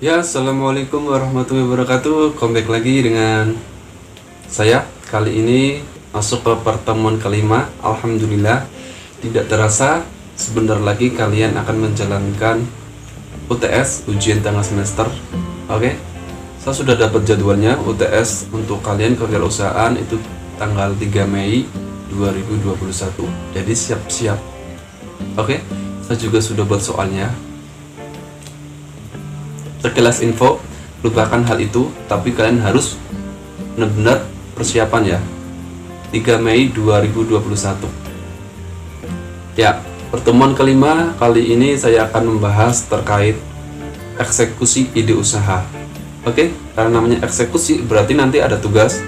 Ya, assalamualaikum warahmatullahi wabarakatuh. Comeback lagi dengan saya. Kali ini masuk ke pertemuan kelima. Alhamdulillah, tidak terasa sebentar lagi kalian akan menjalankan UTS, ujian tengah semester. Oke, saya sudah dapat jadwalnya. UTS untuk kalian kewirausahaan itu tanggal 3 Mei 2021. Jadi siap-siap. Oke, saya juga sudah buat soalnya. Sekilas info, lupakan hal itu, tapi kalian harus benar-benar persiapan ya. 3 Mei 2021. Ya, pertemuan kelima kali ini saya akan membahas terkait eksekusi ide usaha. Oke, karena namanya eksekusi berarti nanti ada tugas.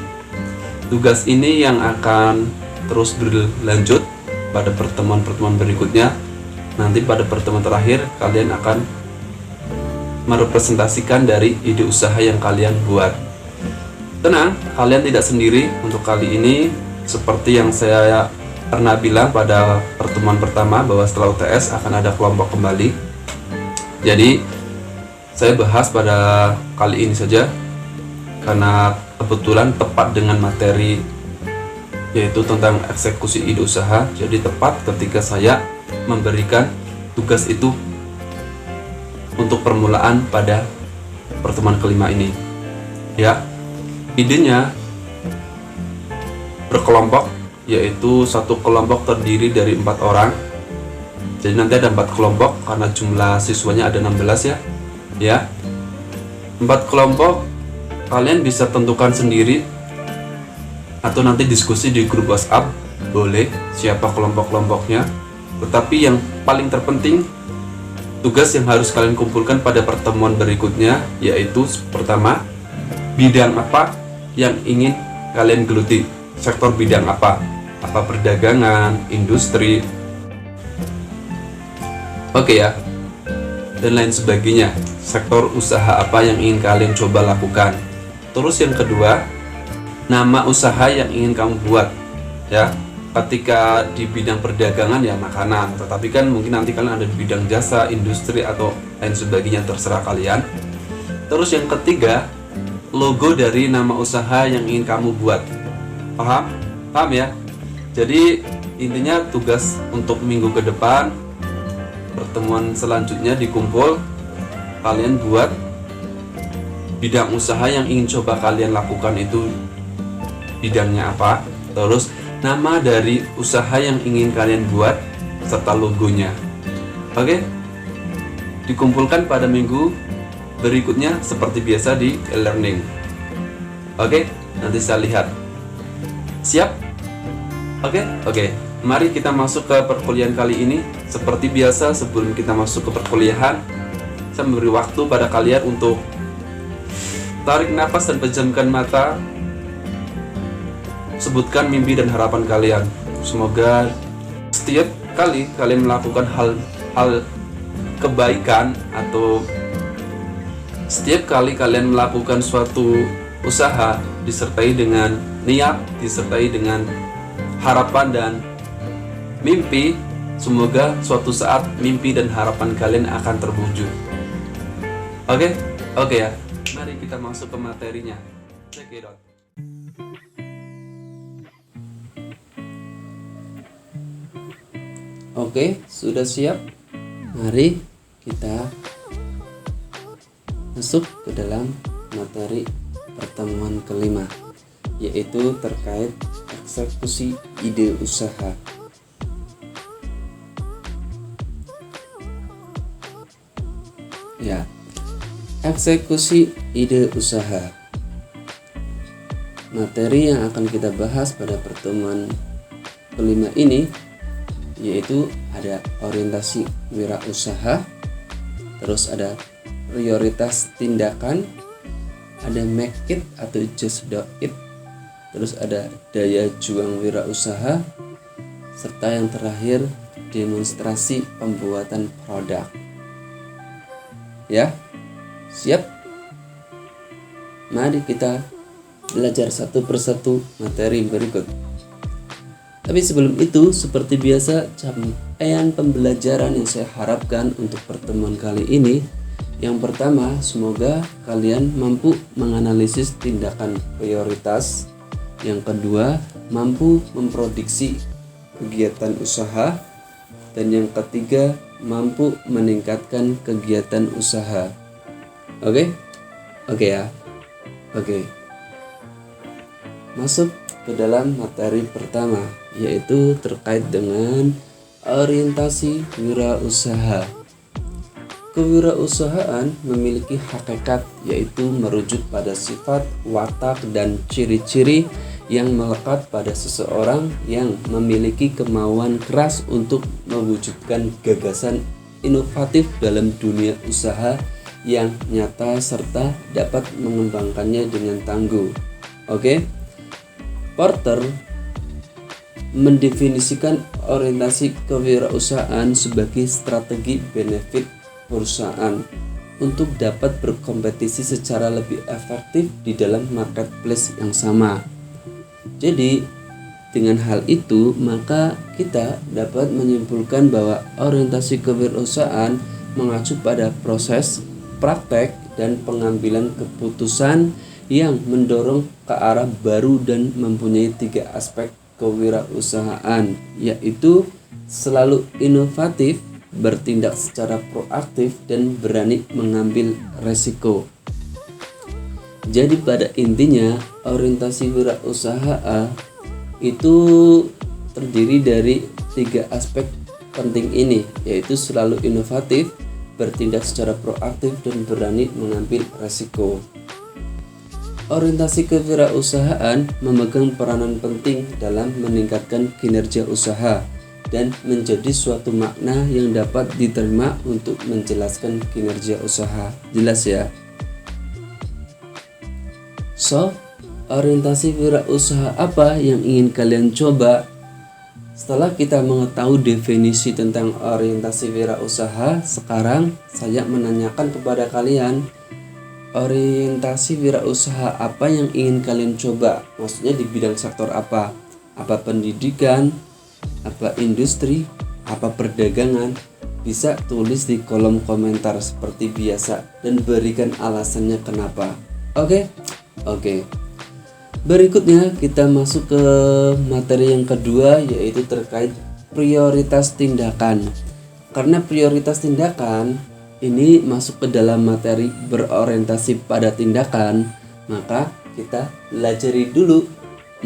Tugas ini yang akan terus berlanjut pada pertemuan-pertemuan berikutnya. Nanti pada pertemuan terakhir kalian akan merepresentasikan dari ide usaha yang kalian buat. Tenang, kalian tidak sendiri untuk kali ini. Seperti yang saya pernah bilang pada pertemuan pertama bahwa setelah UTS akan ada kelompok kembali. Jadi saya bahas pada kali ini saja karena kebetulan tepat dengan materi yaitu tentang eksekusi ide usaha. Jadi tepat ketika saya memberikan tugas itu untuk permulaan pada pertemuan kelima ini. Ya, idenya berkelompok, yaitu satu kelompok terdiri dari 4 orang. Jadi nanti ada 4 kelompok karena jumlah siswanya ada 16 ya. Ya, 4 kelompok kalian bisa tentukan sendiri atau nanti diskusi di grup WhatsApp, boleh siapa kelompok-kelompoknya. Tetapi yang paling terpenting, tugas yang harus kalian kumpulkan pada pertemuan berikutnya yaitu pertama, bidang apa yang ingin kalian geluti. Sektor bidang apa? Apa perdagangan, industri, oke ya, dan lain sebagainya. Sektor usaha apa yang ingin kalian coba lakukan. Terus yang kedua, nama usaha yang ingin kamu buat ya. Ketika di bidang perdagangan ya makanan, tetapi kan mungkin nanti kalian ada di bidang jasa, industri atau lain sebagainya, terserah kalian. Terus yang ketiga, logo dari nama usaha yang ingin kamu buat. Paham? Paham ya? Jadi intinya tugas untuk minggu ke depan, pertemuan selanjutnya dikumpul, kalian buat bidang usaha yang ingin coba kalian lakukan itu bidangnya apa. Terus nama dari usaha yang ingin kalian buat serta logonya. Oke? Dikumpulkan pada minggu berikutnya seperti biasa di e-learning. Oke? Nanti saya lihat. Siap? Oke. Mari kita masuk ke perkuliahan kali ini. Seperti biasa sebelum kita masuk ke perkuliahan, saya memberi waktu pada kalian untuk tarik nafas dan pejamkan mata. Sebutkan mimpi dan harapan kalian. Semoga setiap kali kalian melakukan hal kebaikan atau setiap kali kalian melakukan suatu usaha disertai dengan niat, disertai dengan harapan dan mimpi, semoga suatu saat mimpi dan harapan kalian akan terwujud. Oke ya. Mari kita masuk ke materinya. Check it out. Oke, sudah siap? Mari kita masuk ke dalam materi pertemuan kelima, yaitu terkait eksekusi ide usaha. Ya, eksekusi ide usaha. Materi yang akan kita bahas pada pertemuan kelima ini yaitu ada orientasi wirausaha, terus ada prioritas tindakan, ada make it atau just do it, terus ada daya juang wirausaha, serta yang terakhir demonstrasi pembuatan produk. Ya, siap? Mari kita belajar satu persatu materi berikut. Tapi sebelum itu, seperti biasa, capaian pembelajaran yang saya harapkan untuk pertemuan kali ini Yang pertama, semoga kalian mampu menganalisis tindakan prioritas. Yang kedua, mampu memprediksi kegiatan usaha. Dan yang ketiga, mampu meningkatkan kegiatan usaha. Oke? Oke ya. Oke. Masuk ke dalam materi pertama, yaitu terkait dengan orientasi wirausaha. Kewirausahaan memiliki hakikat, yaitu merujuk pada sifat, watak, dan ciri-ciri yang melekat pada seseorang yang memiliki kemauan keras untuk mewujudkan gagasan inovatif dalam dunia usaha yang nyata serta dapat mengembangkannya dengan tangguh. Oke? Porter mendefinisikan orientasi kewirausahaan sebagai strategi benefit perusahaan untuk dapat berkompetisi secara lebih efektif di dalam marketplace yang sama. Jadi, dengan hal itu, maka kita dapat menyimpulkan bahwa orientasi kewirausahaan mengacu pada proses, praktek, dan pengambilan keputusan yang mendorong ke arah baru dan mempunyai 3 aspek kewirausahaan, yaitu selalu inovatif, bertindak secara proaktif, dan berani mengambil resiko. Jadi pada intinya, orientasi wirausaha itu terdiri dari 3 aspek penting ini, yaitu selalu inovatif, bertindak secara proaktif, dan berani mengambil resiko. Orientasi kewirausahaan memegang peranan penting dalam meningkatkan kinerja usaha dan menjadi suatu makna yang dapat diterima untuk menjelaskan kinerja usaha. Jelas ya? So, orientasi wirausaha apa yang ingin kalian coba? Setelah kita mengetahui definisi tentang orientasi wirausaha, sekarang saya menanyakan kepada kalian, orientasi wirausaha apa yang ingin kalian coba? Maksudnya di bidang sektor apa? Apa pendidikan? Apa industri? Apa perdagangan? Bisa tulis di kolom komentar seperti biasa dan berikan alasannya kenapa. Oke? Berikutnya kita masuk ke materi yang kedua, yaitu terkait prioritas tindakan. Karena prioritas tindakan ini masuk ke dalam materi berorientasi pada tindakan, maka kita pelajari dulu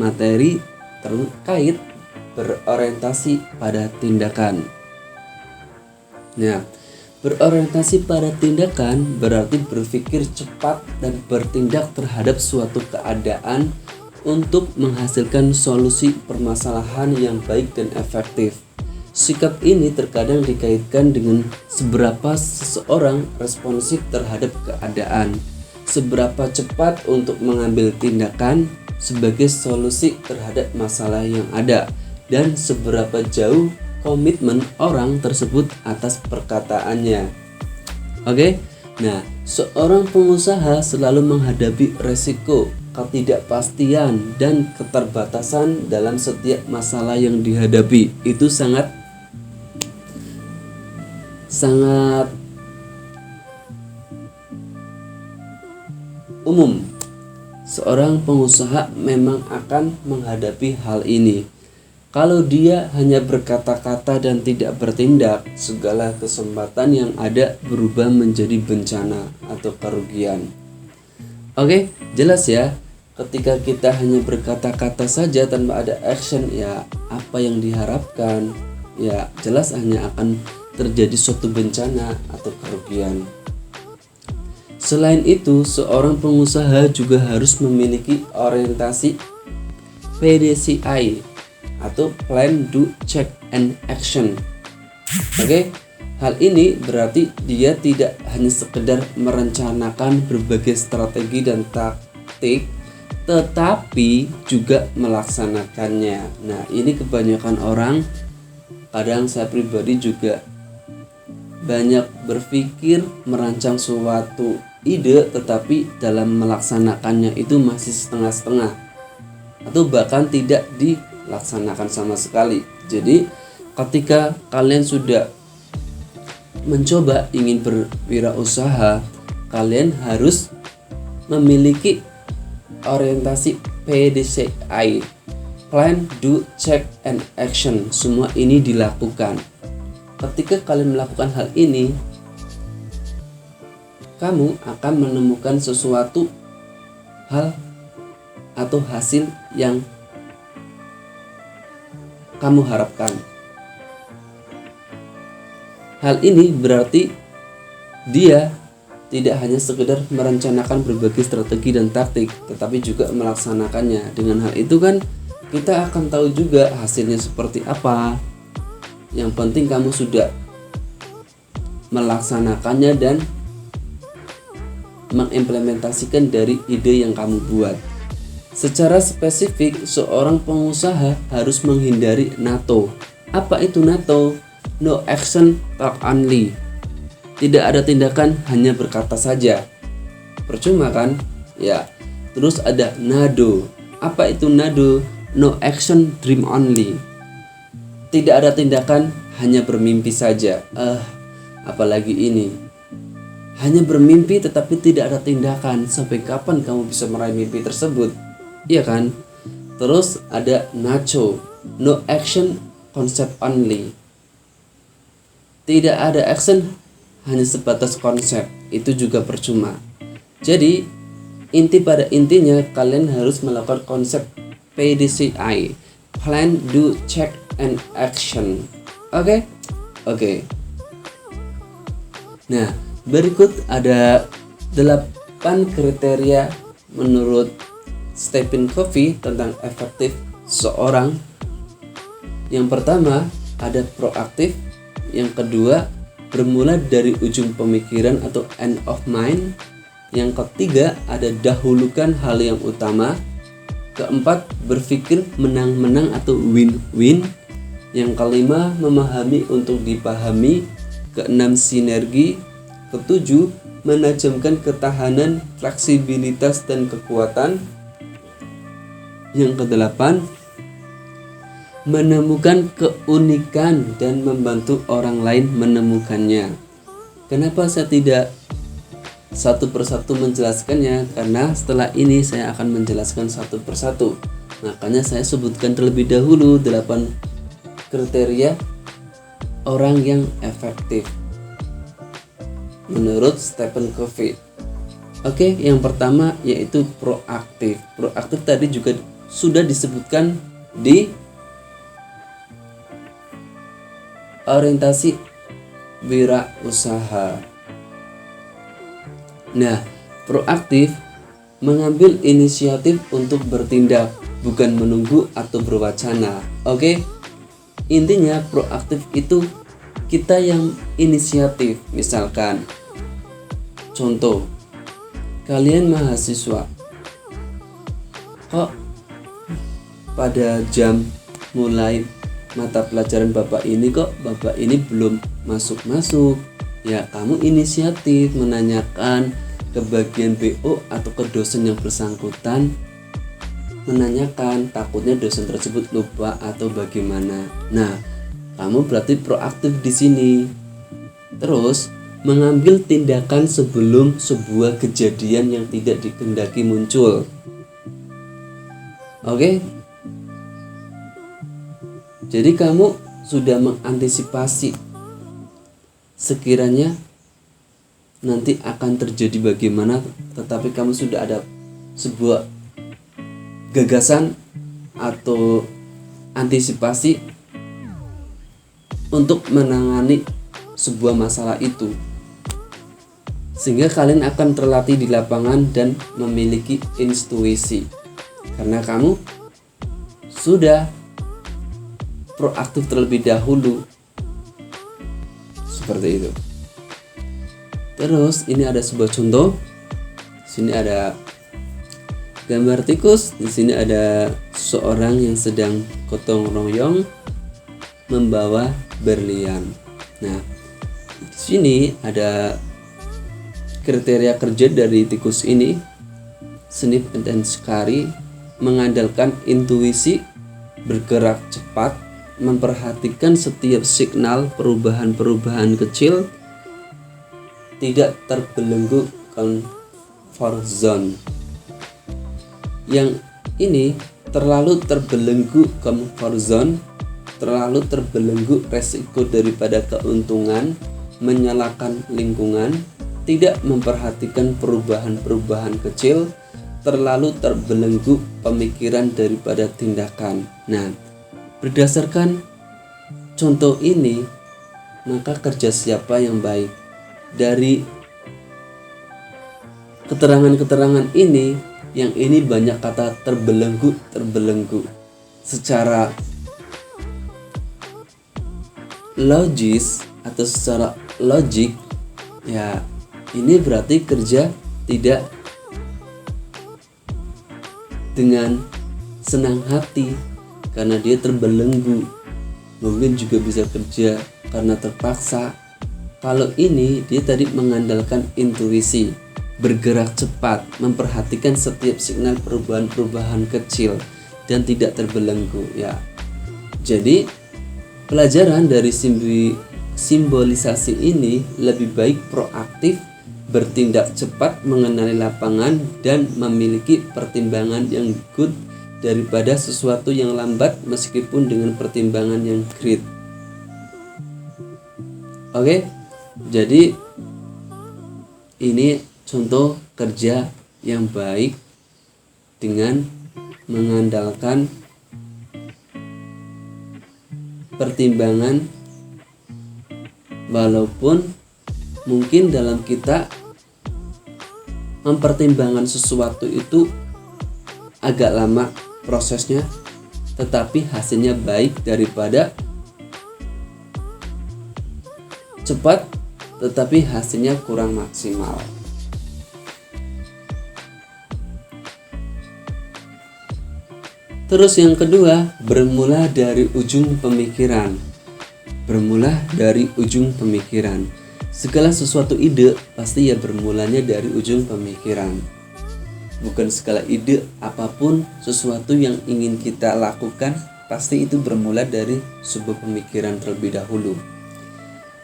materi terkait berorientasi pada tindakan. Nah, berorientasi pada tindakan berarti berpikir cepat dan bertindak terhadap suatu keadaan untuk menghasilkan solusi permasalahan yang baik dan efektif. Sikap ini terkadang dikaitkan dengan seberapa seseorang responsif terhadap keadaan, seberapa cepat untuk mengambil tindakan sebagai solusi terhadap masalah yang ada, dan seberapa jauh komitmen orang tersebut atas perkataannya. Oke? Nah, seorang pengusaha selalu menghadapi resiko, ketidakpastian, dan keterbatasan dalam setiap masalah yang dihadapi. Itu sangat umum. Seorang pengusaha memang akan menghadapi hal ini. Kalau dia hanya berkata-kata dan tidak bertindak, segala kesempatan yang ada berubah menjadi bencana atau kerugian. Oke, jelas ya. Ketika kita hanya berkata-kata saja tanpa ada action, ya apa yang diharapkan? Ya jelas hanya akan terjadi suatu bencana atau kerugian. Selain itu, seorang pengusaha juga harus memiliki orientasi PDCI atau Plan, Do, Check, and Action. Oke, hal ini berarti dia tidak hanya sekedar merencanakan berbagai strategi dan taktik, tetapi juga melaksanakannya. Nah, ini kebanyakan orang, kadang saya pribadi juga banyak berpikir merancang suatu ide, tetapi dalam melaksanakannya itu masih setengah-setengah atau bahkan tidak dilaksanakan sama sekali. Jadi ketika kalian sudah mencoba ingin berwirausaha kalian harus memiliki orientasi PDCI, Plan, Do, Check, and Action. Semua ini dilakukan. Ketika kalian melakukan hal ini, kamu akan menemukan sesuatu hal atau hasil yang kamu harapkan. Hal ini berarti dia tidak hanya sekedar merencanakan berbagai strategi dan taktik, tetapi juga melaksanakannya. Dengan hal itu kan kita akan tahu juga hasilnya seperti apa. Yang penting kamu sudah melaksanakannya dan mengimplementasikan dari ide yang kamu buat. Secara spesifik, seorang pengusaha harus menghindari NATO. Apa itu NATO? No action, talk only. Tidak ada tindakan, hanya berkata saja. Percuma kan? Ya. Terus ada NADO. Apa itu NADO? No action, dream only. Tidak ada tindakan, hanya bermimpi saja. Apalagi ini. Hanya bermimpi tetapi tidak ada tindakan. Sampai kapan kamu bisa meraih mimpi tersebut? Iya kan? Terus ada NACHO. No action, concept only. Tidak ada action, hanya sebatas konsep. Itu juga percuma. Jadi inti pada intinya kalian harus melakukan konsep PDCI, Plan, Do, Check, and Action. Oke? Nah, berikut ada 8 kriteria menurut Stephen Covey tentang efektif seorang. Yang pertama ada proaktif. Yang kedua, bermula dari ujung pemikiran atau end of mind. Yang ketiga, ada dahulukan hal yang utama. Keempat, berpikir menang-menang atau win-win. Yang kelima, memahami untuk dipahami. Keenam, sinergi. Ketujuh, menajamkan ketahanan, fleksibilitas, dan kekuatan. Yang kedelapan, menemukan keunikan dan membantu orang lain menemukannya. Kenapa saya tidak satu persatu menjelaskannya? Karena setelah ini saya akan menjelaskan satu persatu. Makanya saya sebutkan terlebih dahulu 8 kriteria orang yang efektif menurut Stephen Covey. Oke, yang pertama yaitu proaktif. Proaktif tadi juga sudah disebutkan di orientasi wirausaha. Nah, proaktif mengambil inisiatif untuk bertindak, bukan menunggu atau berwacana. Oke? Intinya proaktif itu kita yang inisiatif. Misalkan contoh, kalian mahasiswa, kok pada jam mulai mata pelajaran bapak ini belum masuk. Ya, kamu inisiatif menanyakan ke bagian BO atau ke dosen yang bersangkutan, menanyakan, takutnya dosen tersebut lupa atau bagaimana. Nah, kamu berarti proaktif di sini. Terus mengambil tindakan sebelum sebuah kejadian yang tidak dikehendaki muncul. Oke? Jadi kamu sudah mengantisipasi sekiranya nanti akan terjadi bagaimana, tetapi kamu sudah ada sebuah gagasan atau antisipasi untuk menangani sebuah masalah itu, sehingga kalian akan terlatih di lapangan dan memiliki intuisi karena kamu sudah proaktif terlebih dahulu. Seperti itu. Terus ini ada sebuah contoh. Sini ada gambar tikus, di sini ada seorang yang sedang gotong royong membawa berlian. Nah, di sini ada kriteria kerja dari tikus ini. Sniff and scary, mengandalkan intuisi, bergerak cepat, memperhatikan setiap signal perubahan-perubahan kecil, tidak terbelenggu comfort zone. Yang ini terlalu terbelenggu comfort zone, terlalu terbelenggu resiko daripada keuntungan, menyalahkan lingkungan, tidak memperhatikan perubahan-perubahan kecil, terlalu terbelenggu pemikiran daripada tindakan. Nah, berdasarkan contoh ini, maka kerja siapa yang baik? Dari keterangan-keterangan ini, yang ini banyak kata terbelenggu. Secara logis atau secara logik, ya ini berarti kerja tidak dengan senang hati karena dia terbelenggu. Mungkin juga bisa kerja karena terpaksa. Kalau ini dia tadi mengandalkan intuisi, bergerak cepat, memperhatikan setiap signal perubahan-perubahan kecil dan tidak terbelenggu ya. Jadi pelajaran dari simbolisasi ini lebih baik proaktif, bertindak cepat, mengenali lapangan, dan memiliki pertimbangan yang good daripada sesuatu yang lambat meskipun dengan pertimbangan yang great. Oke, jadi ini contoh kerja yang baik dengan mengandalkan pertimbangan, walaupun mungkin dalam kita mempertimbangkan sesuatu itu agak lama prosesnya, tetapi hasilnya baik daripada cepat tetapi hasilnya kurang maksimal. Terus yang kedua, bermula dari ujung pemikiran. Bermula dari ujung pemikiran. Segala sesuatu ide pasti ya bermulanya dari ujung pemikiran. Bukan segala ide apapun, sesuatu yang ingin kita lakukan pasti itu bermula dari sebuah pemikiran terlebih dahulu.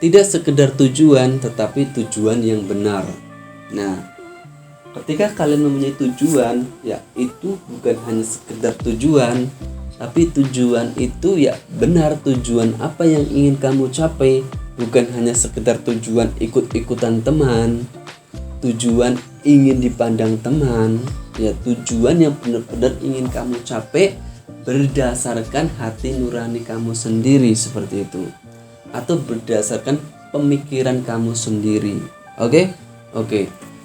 Tidak sekedar tujuan, tetapi tujuan yang benar. Nah, ketika kalian mempunyai tujuan, ya itu bukan hanya sekedar tujuan, tapi tujuan itu ya benar, tujuan apa yang ingin kamu capai. Bukan hanya sekedar tujuan ikut-ikutan teman, tujuan ingin dipandang teman, ya tujuan yang benar-benar ingin kamu capai berdasarkan hati nurani kamu sendiri seperti itu, atau berdasarkan pemikiran kamu sendiri. Oke.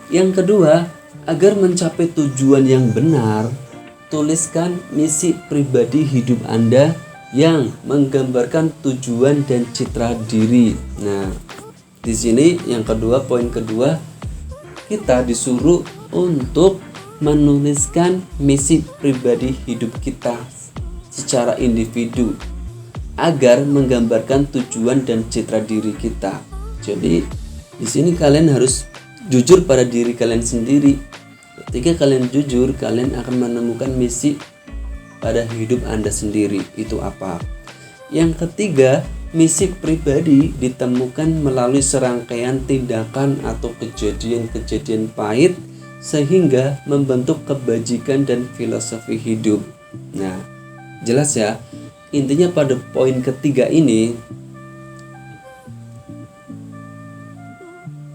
Yang kedua, agar mencapai tujuan yang benar, tuliskan misi pribadi hidup Anda yang menggambarkan tujuan dan citra diri. Nah, di sini yang kedua, poin kedua, kita disuruh untuk menuliskan misi pribadi hidup kita secara individu agar menggambarkan tujuan dan citra diri kita. Jadi di sini kalian harus jujur pada diri kalian sendiri. Ketika kalian jujur, kalian akan menemukan misi pada hidup Anda sendiri itu apa. Yang ketiga, misi pribadi ditemukan melalui serangkaian tindakan atau kejadian-kejadian pahit sehingga membentuk kebajikan dan filosofi hidup. Nah, jelas ya. Intinya pada poin ketiga ini,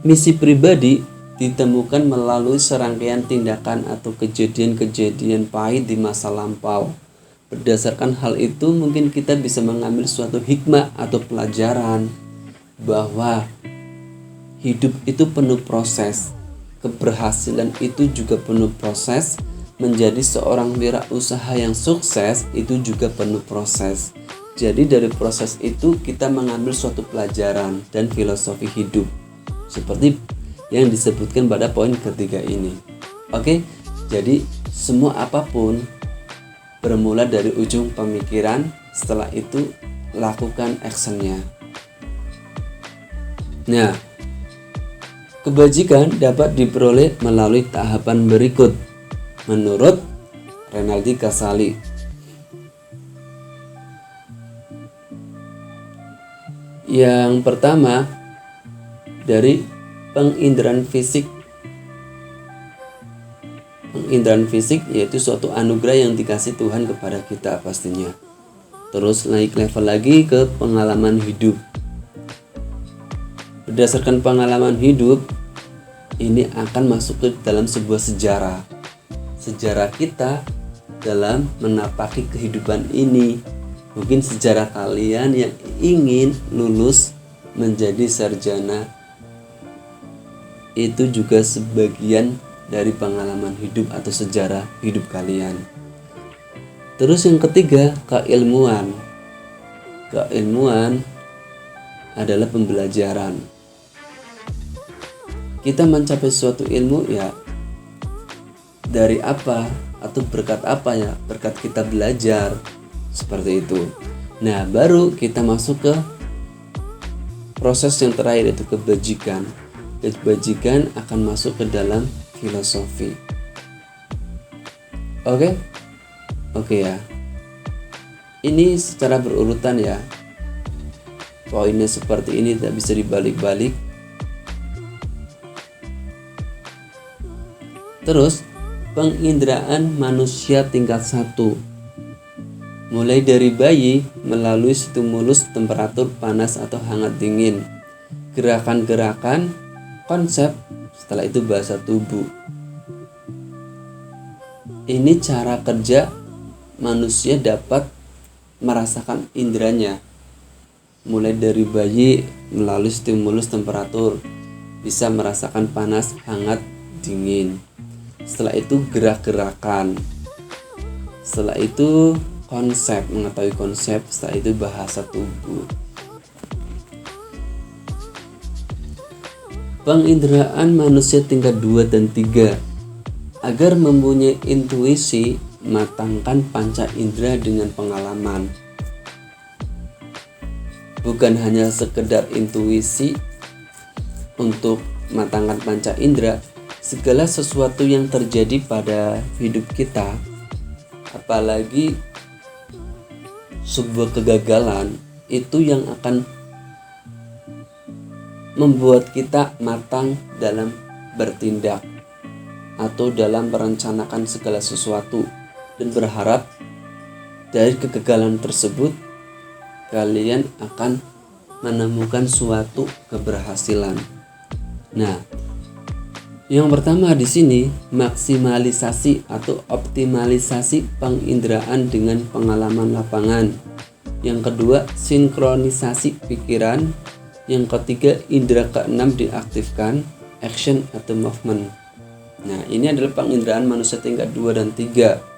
misi pribadi ditemukan melalui serangkaian tindakan atau kejadian-kejadian pahit di masa lampau. Berdasarkan hal itu, mungkin kita bisa mengambil suatu hikmah atau pelajaran bahwa hidup itu penuh proses. Keberhasilan itu juga penuh proses. Menjadi seorang wirausaha yang sukses itu juga penuh proses. Jadi dari proses itu kita mengambil suatu pelajaran dan filosofi hidup. Seperti yang disebutkan pada poin ketiga ini. Oke, jadi semua apapun bermula dari ujung pemikiran, setelah itu lakukan actionnya. Nah, kebajikan dapat diperoleh melalui tahapan berikut menurut Renaldi Kasali. Yang pertama, dari penginderaan fisik Penginderaan fisik yaitu suatu anugerah yang dikasih Tuhan kepada kita pastinya. Terus naik level lagi ke pengalaman hidup. Berdasarkan pengalaman hidup, ini akan masuk ke dalam sebuah sejarah. Sejarah kita dalam menapaki kehidupan ini. Mungkin sejarah kalian yang ingin lulus menjadi sarjana, itu juga sebagian dari pengalaman hidup atau sejarah hidup kalian. Terus yang ketiga, keilmuan. Keilmuan adalah pembelajaran. Kita mencapai suatu ilmu ya dari apa atau berkat apa ya? Berkat kita belajar, seperti itu. Nah, baru kita masuk ke proses yang terakhir, yaitu kebajikan. Kebajikan akan masuk ke dalam filosofi. Oke ya. Ini secara berurutan ya. Poinnya seperti ini, tidak bisa dibalik-balik. Terus penginderaan manusia tingkat 1, mulai dari bayi melalui stimulus temperatur panas atau hangat dingin, gerakan-gerakan, konsep, setelah itu bahasa tubuh. Ini cara kerja manusia dapat merasakan inderanya, mulai dari bayi melalui stimulus temperatur bisa merasakan panas, hangat, dingin. Setelah itu gerak-gerakan, setelah itu konsep, mengetahui konsep, setelah itu bahasa tubuh. Penginderaan manusia tingkat 2 dan 3. Agar mempunyai intuisi, matangkan panca indera dengan pengalaman. Bukan hanya sekedar intuisi untuk matangkan panca indera, segala sesuatu yang terjadi pada hidup kita, apalagi sebuah kegagalan, itu yang akan membuat kita matang dalam bertindak atau dalam merencanakan segala sesuatu, dan berharap dari kegagalan tersebut kalian akan menemukan suatu keberhasilan. Nah, yang pertama di sini maksimalisasi atau optimalisasi penginderaan dengan pengalaman lapangan. Yang kedua, sinkronisasi pikiran. Yang ketiga, indera keenam diaktifkan, action atau movement. Nah, ini adalah penginderaan manusia tingkat 2 dan 3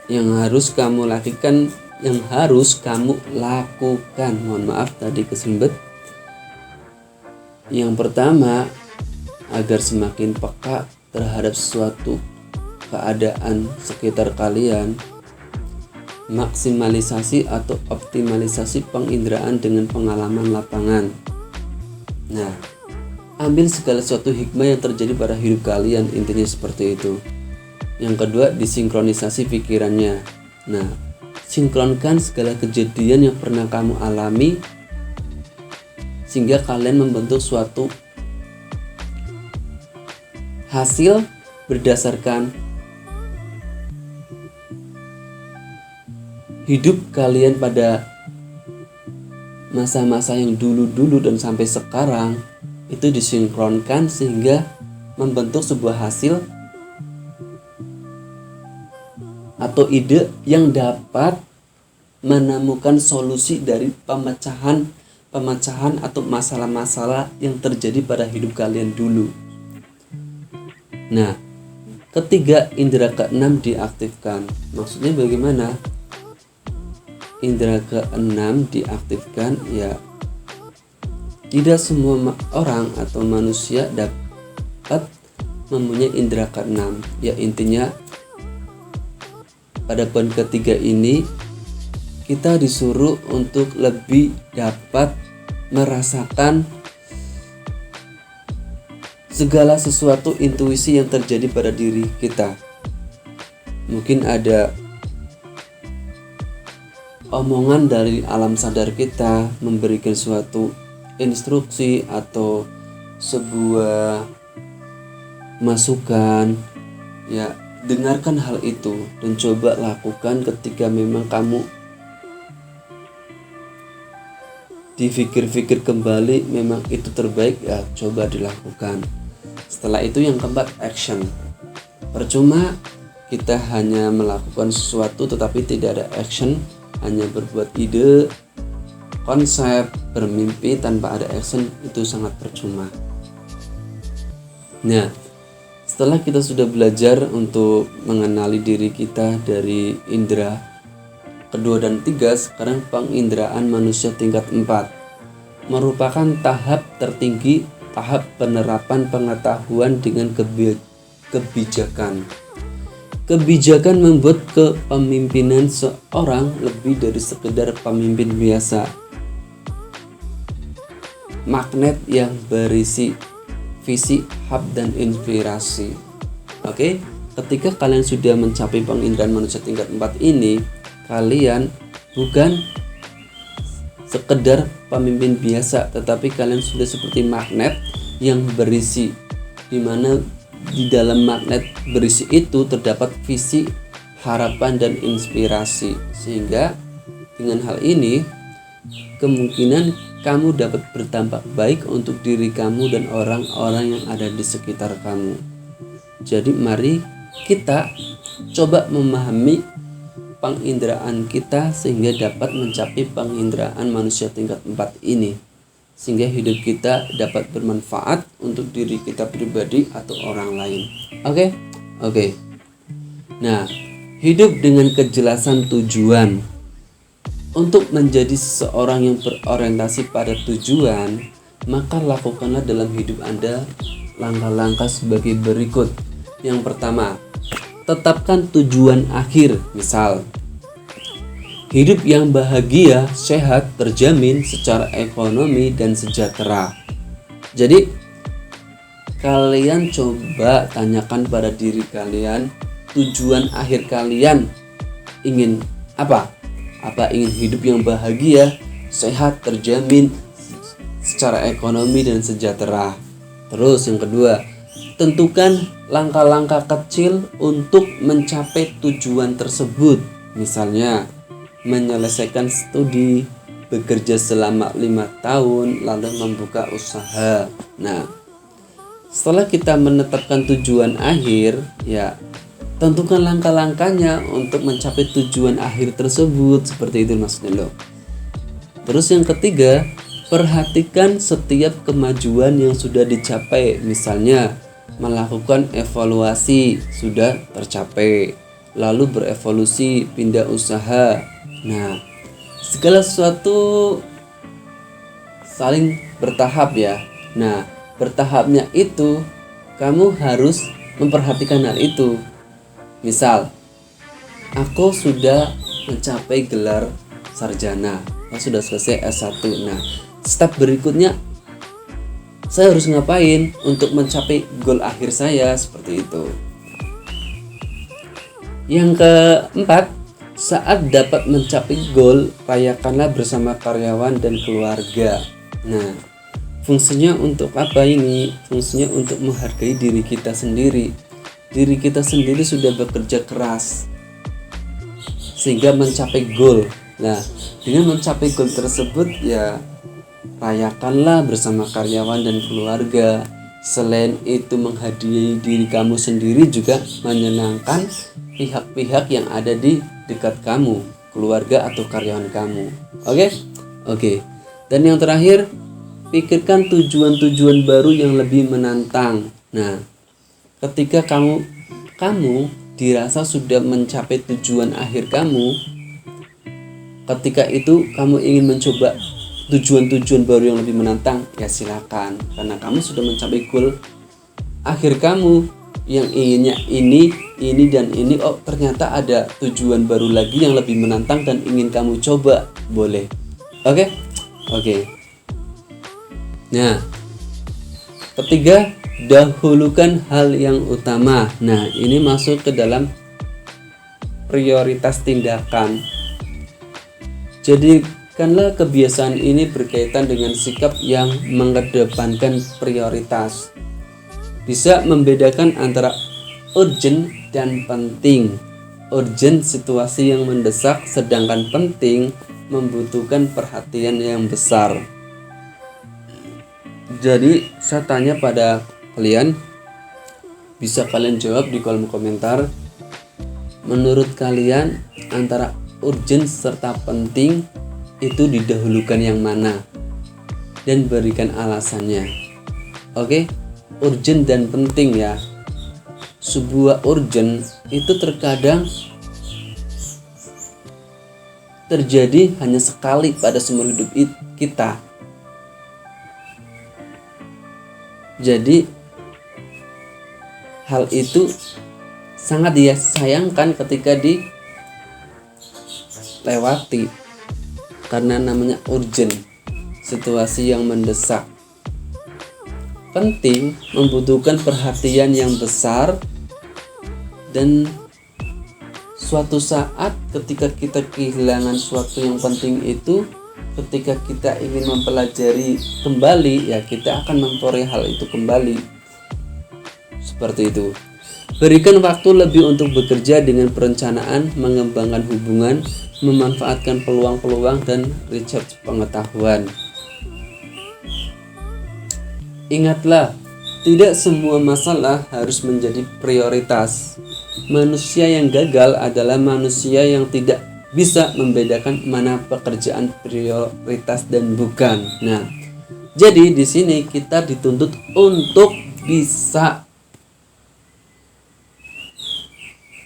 yang harus kamu lakukan, Mohon maaf tadi kesembet. Yang pertama, agar semakin peka terhadap suatu keadaan sekitar kalian, maksimalisasi atau optimalisasi penginderaan dengan pengalaman lapangan. Nah, ambil segala suatu hikmah yang terjadi pada hidup kalian, intinya seperti itu. Yang kedua, disinkronisasi pikirannya. Nah, sinkronkan segala kejadian yang pernah kamu alami sehingga kalian membentuk suatu hasil berdasarkan hidup kalian pada masa-masa yang dulu-dulu dan sampai sekarang. Itu disinkronkan sehingga membentuk sebuah hasil atau ide yang dapat menemukan solusi dari pemecahan atau masalah-masalah yang terjadi pada hidup kalian dulu. Nah, ketiga, indera keenam diaktifkan. Maksudnya bagaimana? Indera keenam diaktifkan ya, tidak semua orang atau manusia dapat mempunyai indera keenam. Ya, intinya pada poin ketiga ini kita disuruh untuk lebih dapat merasakan segala sesuatu intuisi yang terjadi pada diri kita. Mungkin ada omongan dari alam sadar kita memberikan suatu instruksi atau sebuah masukan, ya dengarkan hal itu dan coba lakukan. Ketika memang kamu dipikir-pikir kembali memang itu terbaik, ya coba dilakukan. Setelah itu yang keempat, action. Percuma kita hanya melakukan sesuatu tetapi tidak ada action, hanya berbuat ide, konsep, bermimpi tanpa ada action, itu sangat percuma. Nah, setelah kita sudah belajar untuk mengenali diri kita dari indera kedua dan tiga, sekarang penginderaan manusia tingkat 4 merupakan tahap tertinggi, tahap penerapan pengetahuan dengan kebijakan. Kebijakan membuat kepemimpinan seorang lebih dari sekedar pemimpin biasa. Magnet yang berisi visi, hub, dan inspirasi. Oke, ketika kalian sudah mencapai penginderaan manusia tingkat 4 ini, kalian bukan sekedar pemimpin biasa, tetapi kalian sudah seperti magnet yang berisi, di mana di dalam magnet berisi itu terdapat visi, harapan, dan inspirasi. Sehingga dengan hal ini kemungkinan kamu dapat berdampak baik untuk diri kamu dan orang-orang yang ada di sekitar kamu. Jadi mari kita coba memahami penginderaan kita sehingga dapat mencapai penginderaan manusia tingkat 4 ini, sehingga hidup kita dapat bermanfaat untuk diri kita pribadi atau orang lain. Oke. Nah, hidup dengan kejelasan tujuan. Untuk menjadi seseorang yang berorientasi pada tujuan, maka lakukanlah dalam hidup Anda langkah-langkah sebagai berikut. Yang pertama, tetapkan tujuan akhir. Misal, hidup yang bahagia, sehat, terjamin secara ekonomi dan sejahtera. Jadi, kalian coba tanyakan pada diri kalian, tujuan akhir kalian ingin apa? Apa ingin hidup yang bahagia, sehat, terjamin secara ekonomi dan sejahtera? Terus yang kedua, tentukan langkah-langkah kecil untuk mencapai tujuan tersebut. Misalnya, menyelesaikan studi, bekerja selama 5 tahun, lalu membuka usaha. Nah, setelah kita menetapkan tujuan akhir, ya tentukan langkah-langkahnya untuk mencapai tujuan akhir tersebut. Seperti itu maksudnya loh. Terus yang ketiga, perhatikan setiap kemajuan yang sudah dicapai. Misalnya, melakukan evaluasi, sudah tercapai, lalu berevolusi, pindah usaha. Nah, segala sesuatu saling bertahap ya. Nah, bertahapnya itu kamu harus memperhatikan hal itu. Misal, aku sudah mencapai gelar sarjana, aku sudah selesai S1. Nah, step berikutnya saya harus ngapain untuk mencapai goal akhir saya, seperti itu. Yang keempat, saat dapat mencapai goal, rayakanlah bersama karyawan dan keluarga. Nah, fungsinya untuk apa ini? Fungsinya untuk menghargai diri kita sendiri. Diri kita sendiri sudah bekerja keras sehingga mencapai goal. Nah, dengan mencapai goal tersebut, ya rayakanlah bersama karyawan dan keluarga. Selain itu, menghadiahi diri kamu sendiri juga menyenangkan pihak-pihak yang ada di dekat kamu, keluarga atau karyawan kamu. Oke. Dan yang terakhir, pikirkan tujuan-tujuan baru yang lebih menantang. Nah, ketika kamu dirasa sudah mencapai tujuan akhir kamu, ketika itu kamu ingin mencoba tujuan-tujuan baru yang lebih menantang, ya silakan, karena kamu sudah mencapai goal akhir kamu yang inginnya ini dan ini. Oh, ternyata ada tujuan baru lagi yang lebih menantang dan ingin kamu coba, boleh. Oke. Nah, ketiga, dahulukan hal yang utama. Nah, ini masuk ke dalam prioritas tindakan. Jadikanlah kebiasaan ini berkaitan dengan sikap yang mengedepankan prioritas. bisa membedakan antara urgent dan penting. Urgent situasi yang mendesak, sedangkan penting membutuhkan perhatian yang besar. Jadi saya tanya pada kalian, bisa kalian jawab di kolom komentar. Menurut kalian antara urgent serta penting itu didahulukan yang mana? Dan berikan alasannya. Oke, urgent dan penting ya. Sebuah urgent itu terkadang terjadi hanya sekali pada seumur hidup kita. Jadi hal itu sangat disayangkan ketika dilewati karena namanya urgent, situasi yang mendesak. Penting membutuhkan perhatian yang besar, dan suatu saat ketika kita kehilangan suatu yang penting itu, ketika kita ingin mempelajari kembali, ya kita akan memperoleh hal itu kembali. Seperti itu. Berikan waktu lebih untuk bekerja dengan perencanaan, mengembangkan hubungan, memanfaatkan peluang-peluang, dan research pengetahuan. Ingatlah, tidak semua masalah harus menjadi prioritas. Manusia yang gagal adalah manusia yang tidak bisa membedakan mana pekerjaan prioritas dan bukan. Nah, jadi di sini kita dituntut untuk bisa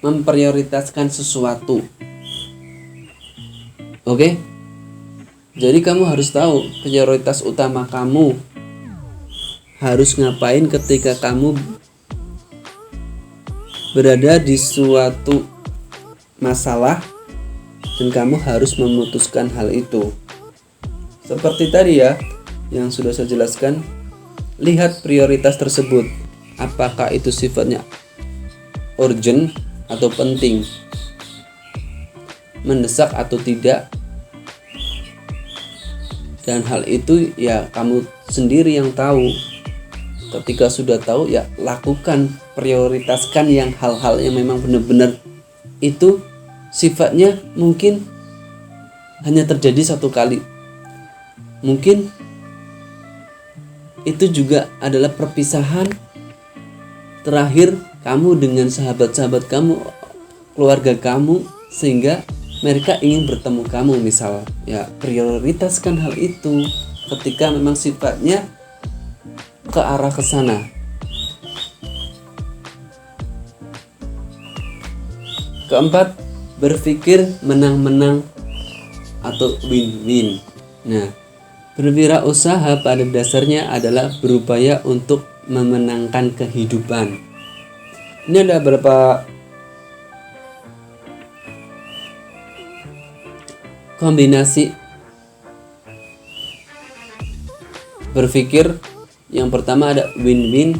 memprioritaskan sesuatu. Oke? Jadi kamu harus tahu prioritas utama kamu harus ngapain ketika kamu berada di suatu masalah, dan kamu harus memutuskan hal itu. Seperti tadi ya yang sudah saya jelaskan, lihat prioritas tersebut, apakah itu sifatnya urgent atau penting, mendesak atau tidak. Dan hal itu ya kamu sendiri yang tahu. Ketika sudah tahu, ya lakukan, prioritaskan yang hal-hal yang memang benar-benar itu sifatnya mungkin hanya terjadi satu kali. Mungkin itu juga adalah perpisahan terakhir kamu dengan sahabat-sahabat kamu, keluarga kamu, sehingga mereka ingin bertemu kamu misal. Ya, prioritaskan hal itu ketika memang sifatnya ke arah ke sana. Keempat, berpikir menang-menang atau win-win. Nah, berwirausaha pada dasarnya adalah berupaya untuk memenangkan kehidupan. Ini ada beberapa kombinasi berpikir. Yang pertama ada win-win,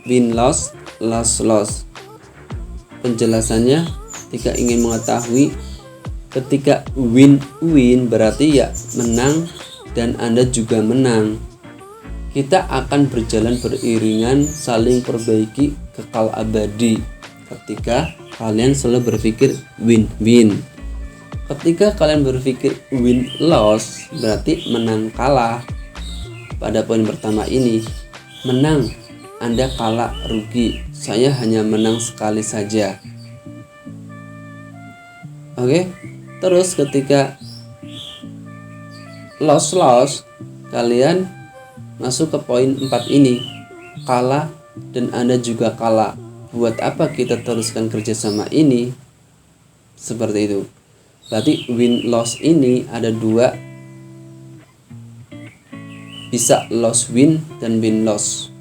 win-loss, loss-loss. Penjelasannya, ketika ingin mengetahui, ketika win-win berarti ya menang dan Anda juga menang. Kita akan berjalan beriringan, saling perbaiki, kekal abadi. Ketika kalian selalu berpikir win-win. Ketika kalian berpikir win-loss berarti menang kalah. Pada poin pertama ini, menang, Anda kalah, rugi. Saya hanya menang sekali saja. Oke. Terus ketika loss, kalian masuk ke poin 4 ini, kalah dan Anda juga kalah. Buat apa kita teruskan kerjasama ini? Seperti itu. Berarti win-loss ini ada dua, bisa loss win dan win loss.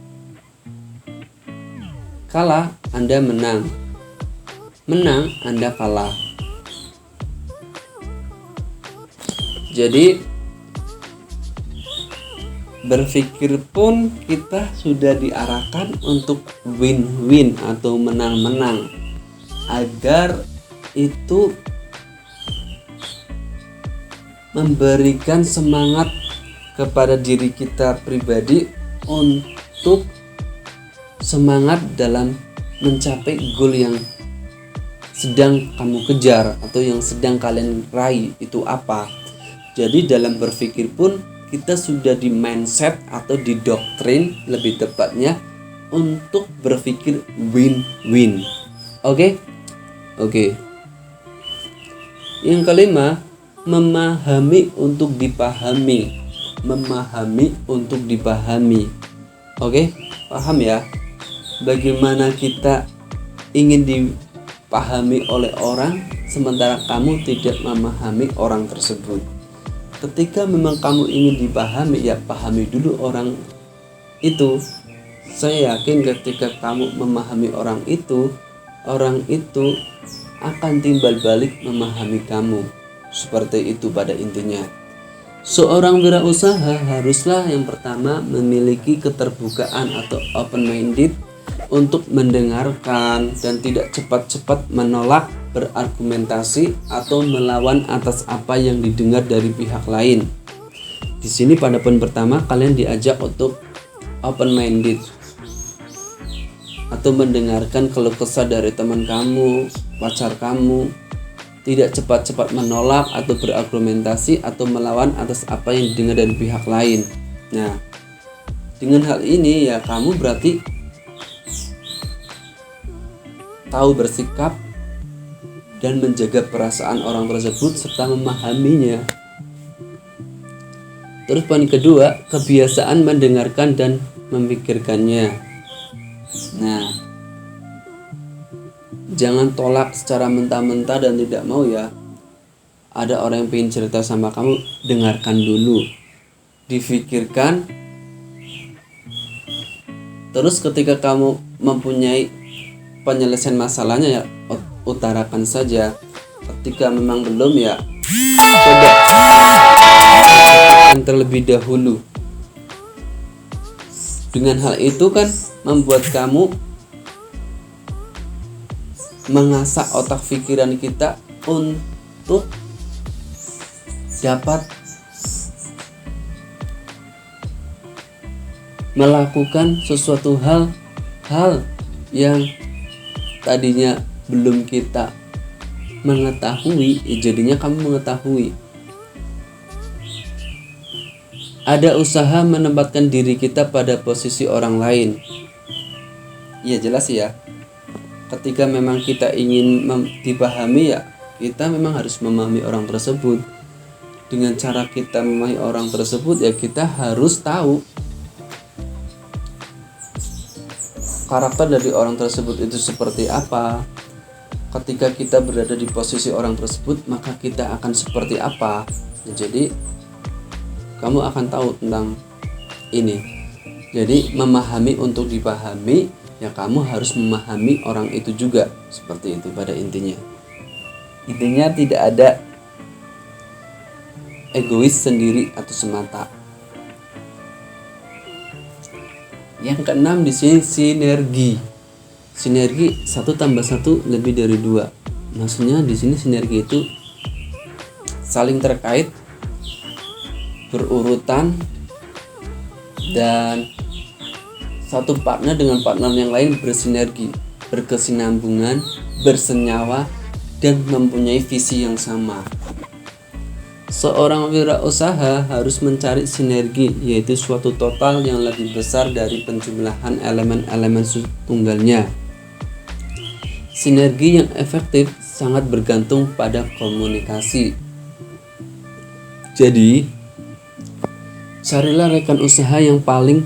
Kalah, Anda menang. Menang, Anda kalah. Jadi berpikir pun kita sudah diarahkan untuk win-win atau menang-menang, agar itu memberikan semangat kepada diri kita pribadi untuk semangat dalam mencapai goal yang sedang kamu kejar atau yang sedang kalian raih itu apa. Jadi dalam berpikir pun kita sudah di mindset atau di doktrin lebih tepatnya untuk berpikir win-win. Oke? Yang kelima, memahami untuk dipahami. Oke? Paham ya? Bagaimana kita ingin dipahami oleh orang sementara kamu tidak memahami orang tersebut. Ketika memang kamu ingin dipahami, ya pahami dulu orang itu. Saya yakin ketika kamu memahami orang itu akan timbal balik memahami kamu. Seperti itu pada intinya. Seorang wirausaha haruslah yang pertama memiliki keterbukaan atau open minded untuk mendengarkan dan tidak cepat-cepat menolak, berargumentasi atau melawan atas apa yang didengar dari pihak lain. Di sini pada poin pertama kalian diajak untuk open minded atau mendengarkan keluh kesah dari teman kamu, pacar kamu. Tidak cepat-cepat menolak atau berargumentasi atau melawan atas apa yang didengar dari pihak lain. Nah, dengan hal ini ya kamu berarti tahu bersikap dan menjaga perasaan orang tersebut serta memahaminya. Terus poin kedua, kebiasaan mendengarkan dan memikirkannya. Nah, jangan tolak secara mentah-mentah dan tidak mau ya. Ada orang yang pengen cerita sama kamu, dengarkan dulu, difikirkan. Terus ketika kamu mempunyai penyelesaian masalahnya ya utarakan saja. Ketika memang belum ya coba yang terlebih dahulu. Dengan hal itu kan membuat kamu mengasah otak pikiran kita untuk dapat melakukan sesuatu hal yang tadinya belum kita mengetahui, jadinya kamu mengetahui. Ada usaha menempatkan diri kita pada posisi orang lain. Ya jelas ya. Ketika memang kita ingin dipahami ya kita memang harus memahami orang tersebut. Dengan cara kita memahami orang tersebut ya kita harus tahu karakter dari orang tersebut itu seperti apa. Ketika kita berada di posisi orang tersebut maka kita akan seperti apa. Jadi kamu akan tahu tentang ini. Jadi memahami untuk dipahami ya kamu harus memahami orang itu juga. Seperti itu pada intinya. Intinya tidak ada egois sendiri atau semata. Yang keenam di sini sinergi. Sinergi 1 tambah 1 lebih dari 2. Maksudnya di sini sinergi itu saling terkait, berurutan, dan satu partner dengan partner yang lain bersinergi, berkesinambungan, bersenyawa, dan mempunyai visi yang sama. Seorang wirausaha harus mencari sinergi, yaitu suatu total yang lebih besar dari penjumlahan elemen-elemen tunggalnya. Sinergi yang efektif sangat bergantung pada komunikasi. Jadi, carilah rekan usaha yang paling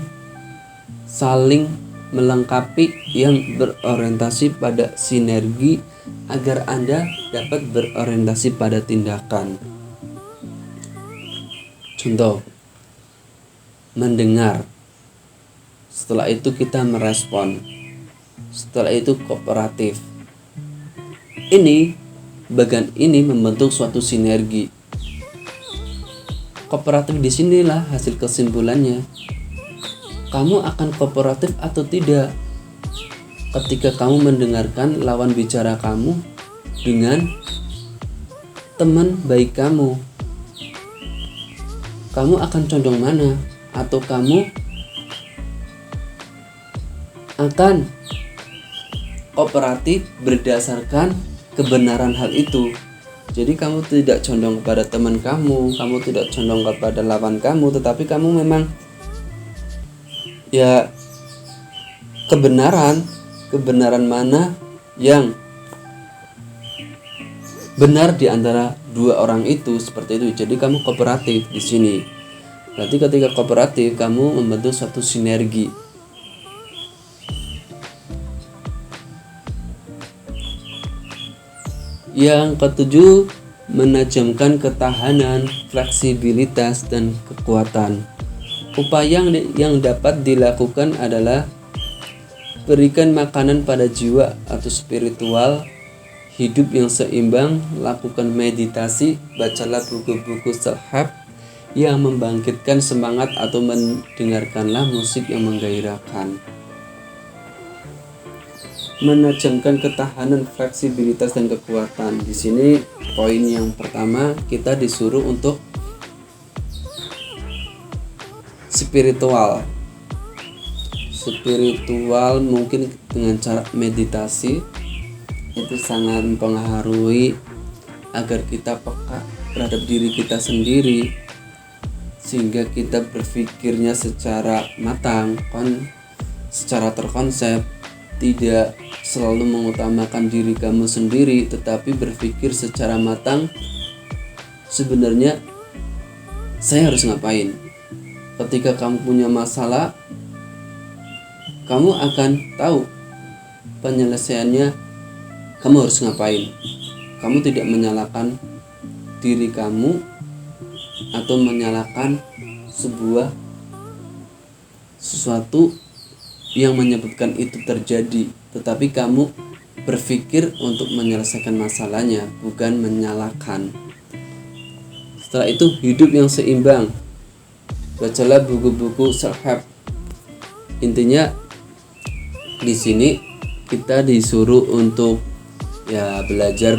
saling melengkapi yang berorientasi pada sinergi agar Anda dapat berorientasi pada tindakan. Contoh, mendengar. Setelah itu kita merespon. Setelah itu kooperatif. Bagian ini membentuk suatu sinergi. Kooperatif di sinilah hasil kesimpulannya. Kamu akan kooperatif atau tidak ketika kamu mendengarkan lawan bicara kamu dengan teman baik kamu. Kamu akan condong mana? Atau kamu akan kooperatif berdasarkan kebenaran hal itu. Jadi kamu tidak condong kepada teman kamu tidak condong kepada lawan kamu, tetapi kamu memang ya kebenaran mana yang benar di antara dua orang itu, seperti itu. Jadi kamu kooperatif di sini. Berarti ketika kooperatif kamu membentuk suatu sinergi. Yang ketujuh, menajamkan ketahanan, fleksibilitas, dan kekuatan. Upaya yang dapat dilakukan adalah berikan makanan pada jiwa atau spiritual, hidup yang seimbang, lakukan meditasi, bacalah buku-buku self-help yang membangkitkan semangat atau mendengarkanlah musik yang menggairahkan. Menajamkan ketahanan, fleksibilitas, dan kekuatan. Di sini poin yang pertama, kita disuruh untuk spiritual mungkin dengan cara meditasi itu sangat mempengaruhi agar kita peka terhadap diri kita sendiri, sehingga kita berpikirnya secara matang, secara terkonsep, tidak selalu mengutamakan diri kamu sendiri, tetapi berpikir secara matang, sebenarnya saya harus ngapain. Ketika kamu punya masalah, kamu akan tahu penyelesaiannya, kamu harus ngapain. Kamu tidak menyalahkan diri kamu atau menyalahkan sesuatu yang menyebabkan itu terjadi, tetapi kamu berpikir untuk menyelesaikan masalahnya, bukan menyalahkan. Setelah itu, hidup yang seimbang. Bacalah buku-buku self-help. Intinya di sini kita disuruh untuk belajar.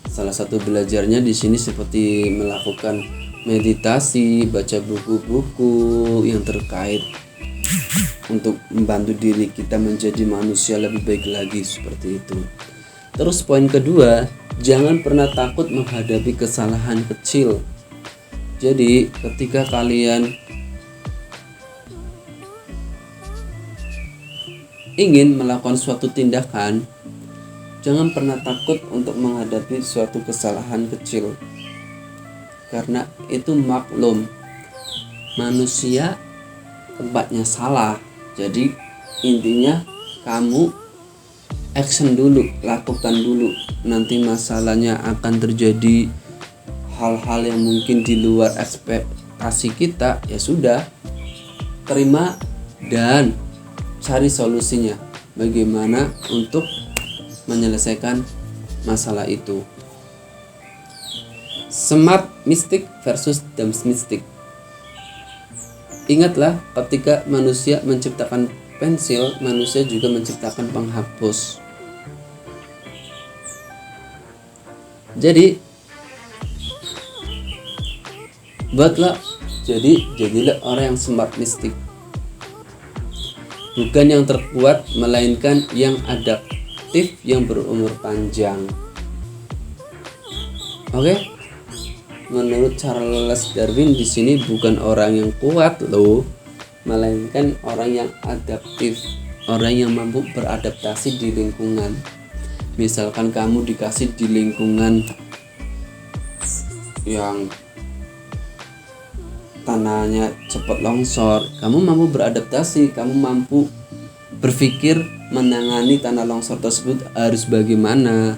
Salah satu belajarnya di sini seperti melakukan meditasi, baca buku-buku yang terkait untuk membantu diri kita menjadi manusia lebih baik lagi, seperti itu. Terus poin kedua, jangan pernah takut menghadapi kesalahan kecil. Jadi ketika kalian ingin melakukan suatu tindakan, jangan pernah takut untuk menghadapi suatu kesalahan kecil, karena itu maklum, manusia tempatnya salah. Jadi intinya kamu action dulu, lakukan dulu. Nanti masalahnya akan terjadi hal-hal yang mungkin di luar ekspektasi kita, ya sudah, terima dan cari solusinya, bagaimana untuk menyelesaikan masalah itu. Smart mystic versus dumb mystic. Ingatlah, ketika manusia menciptakan pensil, manusia juga menciptakan penghapus. Jadi jadilah orang yang smart mystic, bukan yang terkuat, melainkan yang adaptif, yang berumur panjang. Oke? Menurut Charles Darwin, di sini bukan orang yang kuat loh, melainkan orang yang adaptif, orang yang mampu beradaptasi di lingkungan. Misalkan kamu dikasih di lingkungan yang tanahnya cepat longsor, kamu mampu beradaptasi, kamu mampu berpikir menangani tanah longsor tersebut harus bagaimana.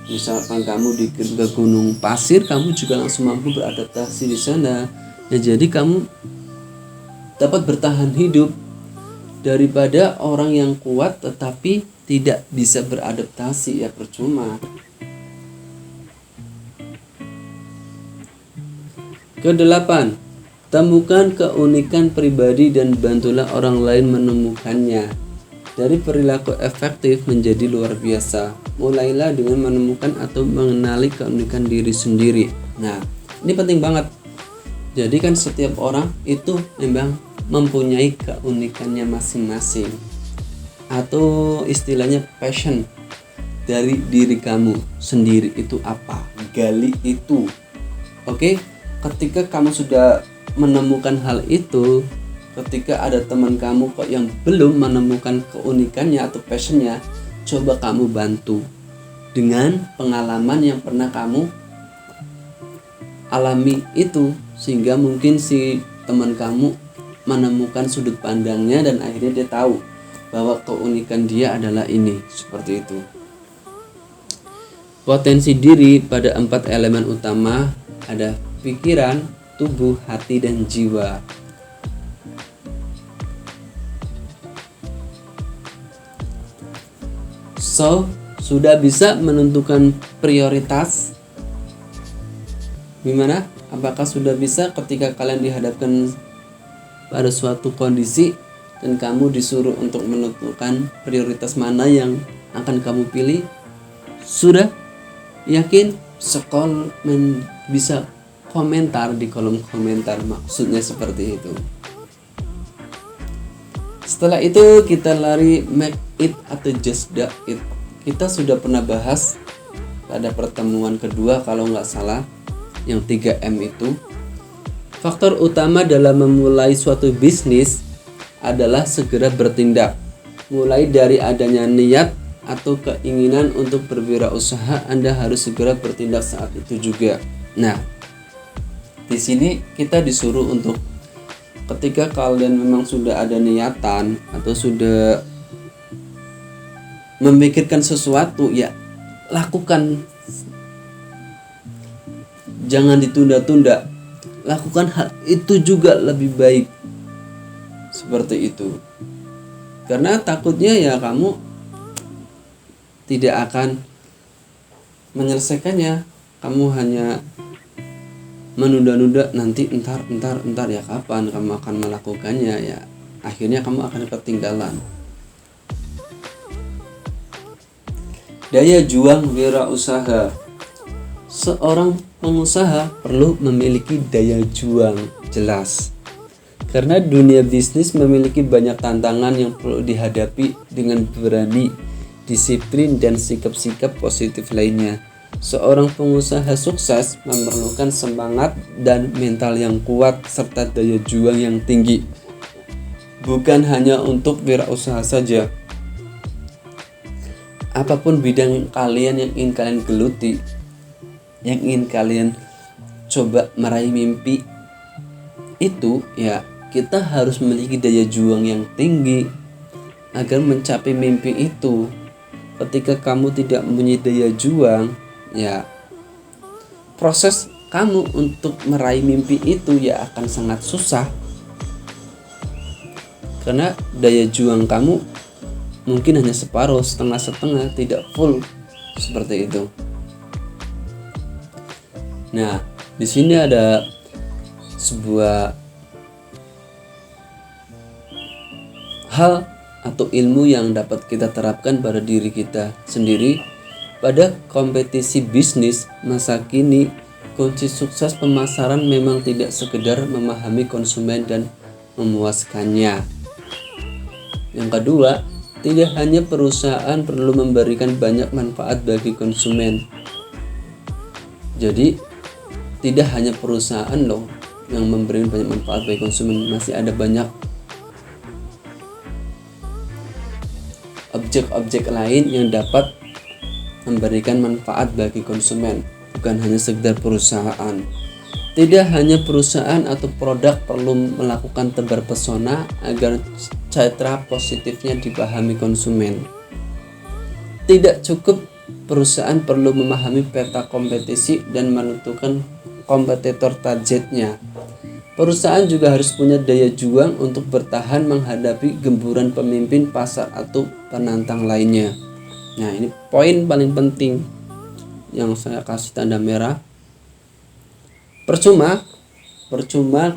Misalkan kamu dikirim ke gunung pasir, kamu juga langsung mampu beradaptasi di sana. Nah, jadi kamu dapat bertahan hidup daripada orang yang kuat tetapi tidak bisa beradaptasi, ya percuma. Kedelapan, temukan keunikan pribadi dan bantulah orang lain menemukannya. Dari perilaku efektif menjadi luar biasa, mulailah dengan menemukan atau mengenali keunikan diri sendiri. Nah, ini penting banget. Jadi kan setiap orang itu memang mempunyai keunikannya masing-masing, atau istilahnya passion dari diri kamu sendiri itu apa, gali itu. Oke, ketika kamu sudah menemukan hal itu, ketika ada teman kamu kok yang belum menemukan keunikannya atau passionnya, coba kamu bantu dengan pengalaman yang pernah kamu alami itu, sehingga mungkin si teman kamu menemukan sudut pandangnya dan akhirnya dia tahu bahwa keunikan dia adalah ini, seperti itu. Potensi diri pada 4 elemen utama ada pikiran, tubuh, hati, dan jiwa. So, sudah bisa menentukan prioritas? Gimana? Apakah sudah bisa ketika kalian dihadapkan pada suatu kondisi dan kamu disuruh untuk menentukan prioritas mana yang akan kamu pilih? Sudah? Yakin? Bisa komentar di kolom komentar, maksudnya seperti itu. Setelah itu kita lari make it atau just do it. Kita sudah pernah bahas pada pertemuan kedua kalau nggak salah, yang 3M itu. Faktor utama dalam memulai suatu bisnis adalah segera bertindak. Mulai dari adanya niat atau keinginan untuk berwirausaha, Anda harus segera bertindak saat itu juga. Nah, di sini kita disuruh untuk ketika kalian memang sudah ada niatan atau sudah memikirkan sesuatu, ya lakukan. Jangan ditunda-tunda. Lakukan hal itu juga lebih baik. Seperti itu. Karena takutnya ya kamu tidak akan menyelesaikannya. Kamu hanya menunda-nunda, nanti entar ya kapan kamu akan melakukannya, ya akhirnya kamu akan ketinggalan. Daya juang wirausaha. Seorang pengusaha perlu memiliki daya juang jelas, karena dunia bisnis memiliki banyak tantangan yang perlu dihadapi dengan berani, disiplin, dan sikap-sikap positif lainnya. Seorang pengusaha sukses memerlukan semangat dan mental yang kuat serta daya juang yang tinggi. Bukan hanya untuk wirausaha saja. Apapun bidang kalian yang ingin kalian geluti, yang ingin kalian coba meraih mimpi itu, ya kita harus memiliki daya juang yang tinggi agar mencapai mimpi itu. Ketika kamu tidak mempunyai daya juang, ya proses kamu untuk meraih mimpi itu ya akan sangat susah, karena daya juang kamu mungkin hanya separuh, setengah-setengah, tidak full, seperti itu. Nah, di sini ada sebuah hal atau ilmu yang dapat kita terapkan pada diri kita sendiri. Pada kompetisi bisnis masa kini, kunci sukses pemasaran memang tidak sekedar memahami konsumen dan memuaskannya. Yang kedua, tidak hanya perusahaan perlu memberikan banyak manfaat bagi konsumen. Jadi, tidak hanya perusahaan loh yang memberikan banyak manfaat bagi konsumen, masih ada banyak objek-objek lain yang dapat memberikan manfaat bagi konsumen, bukan hanya sekedar perusahaan. Tidak hanya perusahaan atau produk perlu melakukan tebar pesona agar citra positifnya dipahami konsumen. Tidak cukup perusahaan perlu memahami peta kompetisi dan menentukan kompetitor targetnya. Perusahaan juga harus punya daya juang untuk bertahan menghadapi gemburan pemimpin pasar atau penantang lainnya. Nah, ini poin paling penting yang saya kasih tanda merah. Percuma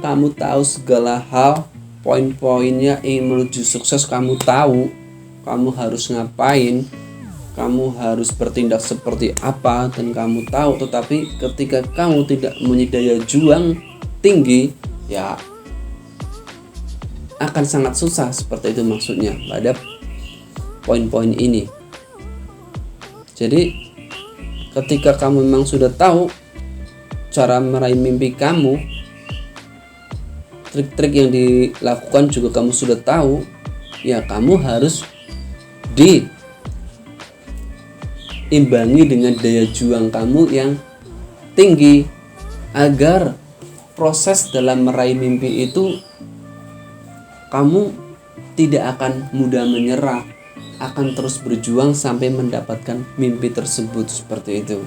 kamu tahu segala hal, poin-poinnya, ingin menuju sukses kamu tahu, kamu harus ngapain, kamu harus bertindak seperti apa, dan kamu tahu, tetapi ketika kamu tidak mempunyai daya juang tinggi, ya akan sangat susah, seperti itu maksudnya pada poin-poin ini. Jadi ketika kamu memang sudah tahu cara meraih mimpi kamu, trik-trik yang dilakukan juga kamu sudah tahu, ya kamu harus diimbangi dengan daya juang kamu yang tinggi agar proses dalam meraih mimpi itu kamu tidak akan mudah menyerah, akan terus berjuang sampai mendapatkan mimpi tersebut, seperti itu.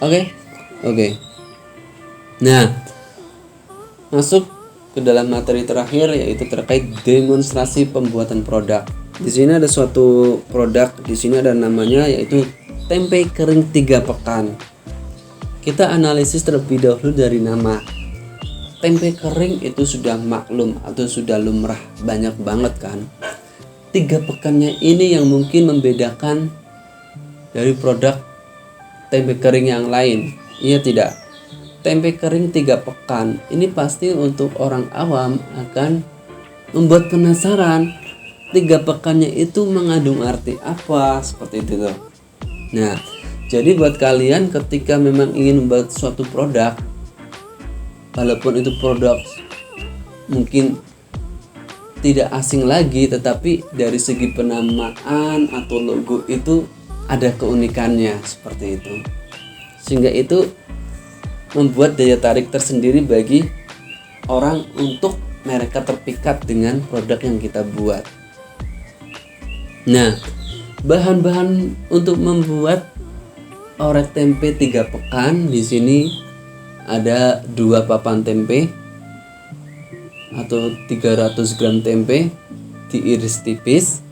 Oke. Nah, masuk ke dalam materi terakhir, yaitu terkait demonstrasi pembuatan produk. Di sini ada suatu produk, di sini ada namanya, yaitu tempe kering 3 pekan. Kita analisis terlebih dahulu dari nama. Tempe kering itu sudah maklum atau sudah lumrah, banyak banget kan. 3 pekannya ini yang mungkin membedakan dari produk tempe kering yang lain. Iya tidak? Tempe kering 3 pekan ini pasti untuk orang awam akan membuat penasaran. 3 pekannya itu mengandung arti apa, seperti itu loh. Nah, jadi buat kalian ketika memang ingin membuat suatu produk, walaupun itu produk mungkin tidak asing lagi, tetapi dari segi penamaan atau logo itu ada keunikannya, seperti itu. Sehingga itu membuat daya tarik tersendiri bagi orang untuk mereka terpikat dengan produk yang kita buat. Nah, bahan-bahan untuk membuat orek tempe 3 pekan di sini ada 2 papan tempe atau 300 gram tempe diiris tipis,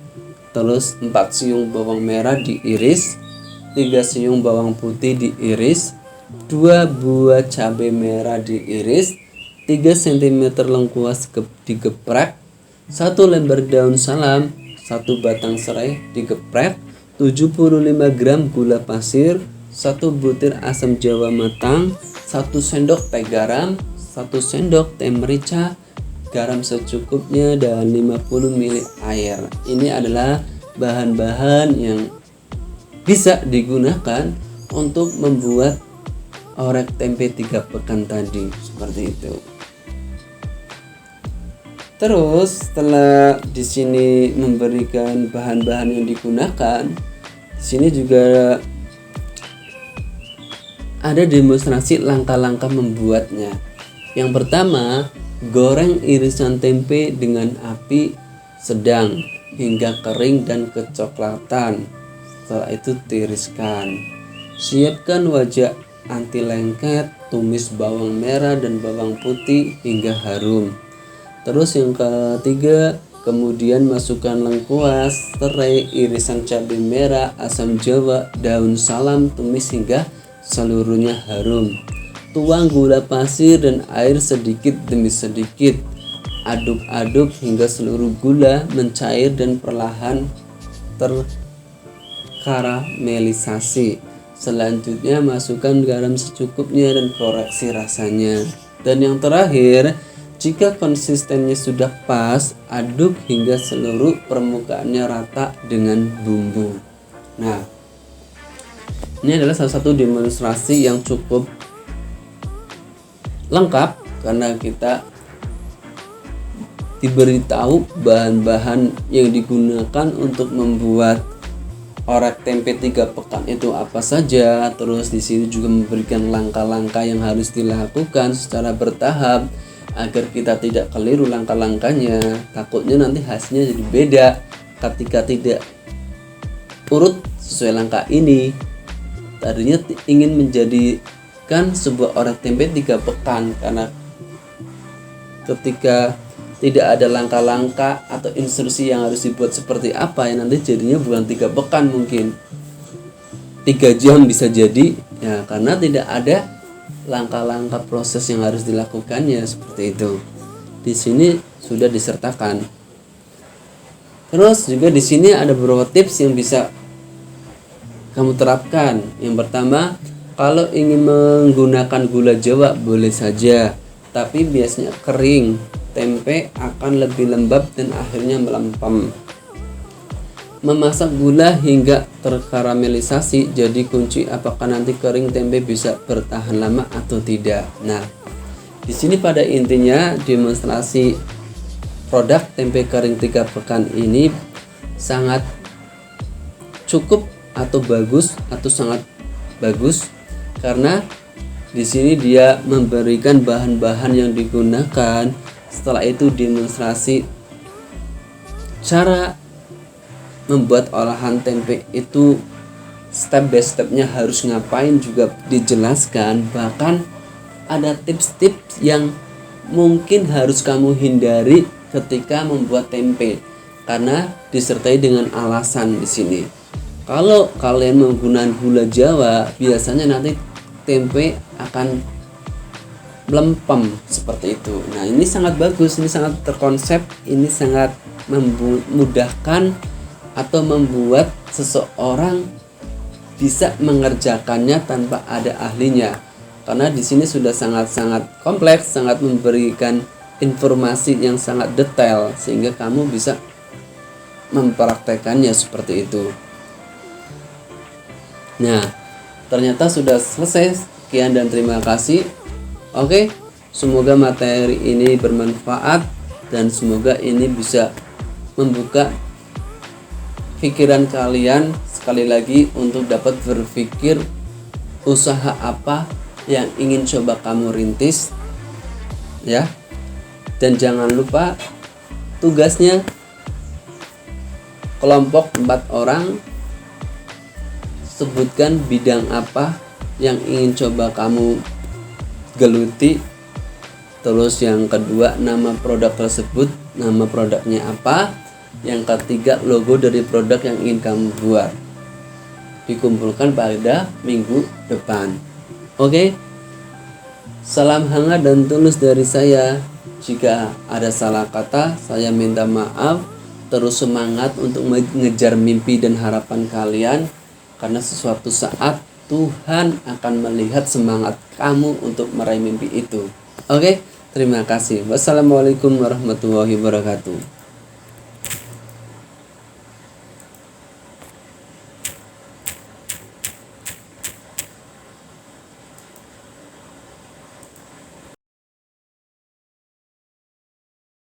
terus 4 siung bawang merah diiris, 3 siung bawang putih diiris, 2 buah cabai merah diiris, 3 cm lengkuas digeprek, 1 lembar daun salam, 1 batang serai digeprek, 75 gram gula pasir, 1 butir asam jawa matang, 1 sendok teh garam, 1 sendok teh merica, garam secukupnya, dan 50 ml air. Ini adalah bahan-bahan yang bisa digunakan untuk membuat orek tempe 3 pekan tadi, seperti itu. Terus setelah di sini memberikan bahan-bahan yang digunakan, di sini juga ada demonstrasi langkah-langkah membuatnya. Yang pertama, goreng irisan tempe dengan api sedang hingga kering dan kecoklatan. Setelah itu tiriskan. Siapkan wajan anti lengket, tumis bawang merah dan bawang putih hingga harum. Terus yang ketiga, kemudian masukkan lengkuas, serai, irisan cabai merah, asam jawa, daun salam, tumis hingga seluruhnya harum. Tuang gula pasir dan air sedikit demi sedikit. Aduk-aduk hingga seluruh gula mencair dan perlahan terkaramelisasi. Selanjutnya masukkan garam secukupnya dan koreksi rasanya. Dan yang terakhir, jika konsistennya sudah pas, aduk hingga seluruh permukaannya rata dengan bumbu. Nah, ini adalah salah satu demonstrasi yang cukup lengkap karena kita diberitahu bahan-bahan yang digunakan untuk membuat orek tempe 3 pekan itu apa saja. Terus di sini juga memberikan langkah-langkah yang harus dilakukan secara bertahap agar kita tidak keliru langkah-langkahnya. Takutnya nanti hasilnya jadi beda ketika tidak urut sesuai langkah ini. Tadinya ingin menjadikan sebuah orek tempe 3 pekan, karena ketika tidak ada langkah-langkah atau instruksi yang harus dibuat seperti apa, ya nanti jadinya bukan 3 pekan, mungkin 3 jam bisa jadi ya, karena tidak ada langkah-langkah proses yang harus dilakukannya, seperti itu. Di sini sudah disertakan. Terus juga di sini ada beberapa tips yang bisa kamu terapkan. Yang pertama, kalau ingin menggunakan gula jawa boleh saja, tapi biasanya kering. tempe akan lebih lembab dan akhirnya melempem. Memasak gula hingga terkaramelisasi jadi kunci apakah nanti kering tempe bisa bertahan lama atau tidak. Nah, di sini pada intinya demonstrasi produk tempe kering 3 pekan ini sangat cukup atau bagus atau sangat bagus karena di sini dia memberikan bahan-bahan yang digunakan. Setelah itu demonstrasi cara membuat olahan tempe itu step by stepnya harus ngapain juga dijelaskan. Bahkan ada tips-tips yang mungkin harus kamu hindari ketika membuat tempe karena disertai dengan alasan di sini. Kalau kalian menggunakan gula Jawa, biasanya nanti tempe akan melempem seperti itu. Nah, ini sangat bagus, ini sangat terkonsep, ini sangat memudahkan atau membuat seseorang bisa mengerjakannya tanpa ada ahlinya. Karena di sini sudah sangat-sangat kompleks, sangat memberikan informasi yang sangat detail sehingga kamu bisa mempraktekannya seperti itu. Nah, ternyata sudah selesai. Sekian dan terima kasih. Oke, semoga materi ini bermanfaat dan semoga ini bisa membuka pikiran kalian sekali lagi untuk dapat berpikir usaha apa yang ingin coba kamu rintis ya. Dan jangan lupa tugasnya kelompok 4 orang, sebutkan bidang apa yang ingin coba kamu geluti. Terus yang kedua, nama produk tersebut, nama produknya apa. Yang ketiga, logo dari produk yang ingin kamu buat. Dikumpulkan pada minggu depan. Oke. Salam hangat dan tulus dari saya. Jika ada salah kata, saya minta maaf. Terus semangat untuk mengejar mimpi dan harapan kalian, karena sesuatu saat Tuhan akan melihat semangat kamu untuk meraih mimpi itu. Oke, terima kasih. Wassalamualaikum warahmatullahi wabarakatuh.